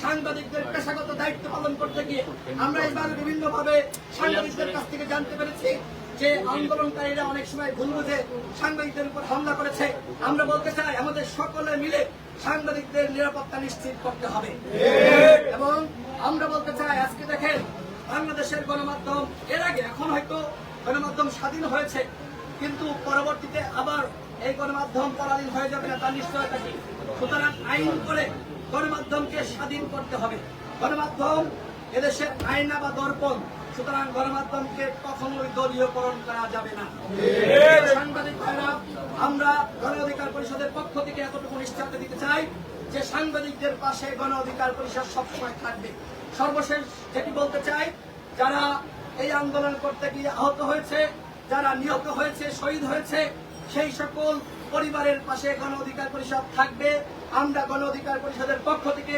সাংবাদিকদের পেশাগত দায়িত্ব পালন করতে গিয়ে আমরা এবার বিভিন্নভাবে সাংবাদিকদের কাছ থেকে জানতে পেরেছি যে আন্দোলনকারীরা অনেক সময় ভুল বুঝে সাংবাদিকদের উপর হামলা করেছে। আমরা বলতে চাই আমাদের সকলে মিলে সাংবাদিকদের নিরাপত্তা নিশ্চিত করতে হবে। এবং আমরা বলতে চাই আজকে দেখেন বাংলাদেশের গণমাধ্যম এর আগে এখন হয়তো গণমাধ্যম স্বাধীন হয়েছে, কিন্তু পরবর্তীতে আবার এই গণমাধ্যম পরাধীন হয়ে যাবে না তার নিশ্চয়তা কি? সুতরাং আইন করে গণমাধ্যমকে স্বাধীন করতে হবে। গণমাধ্যম এদেশের আয়না বা দর্পণ, সুতরাং গণমাধ্যমকে কখনোই দলীয়করণ করা যাবে না। সাংবাদিক ভাইরা, আমরা গণ অধিকার পরিষদের পক্ষ থেকে এতটুকু নিশ্চয়তা দিতে চাই যে সাংবাদিকদের পাশে গণ অধিকার পরিষদ সবসময় থাকবে। সর্বশেষ যেটি বলতে চাই, যারা এই আন্দোলন করতে গিয়ে আহত হয়েছে, যারা নিহত হয়েছে, শহীদ হয়েছে, সেই সকল পরিবারের পাশে গণ অধিকার পরিষদ থাকবে। আমরা গণ অধিকার পরিষদের পক্ষ থেকে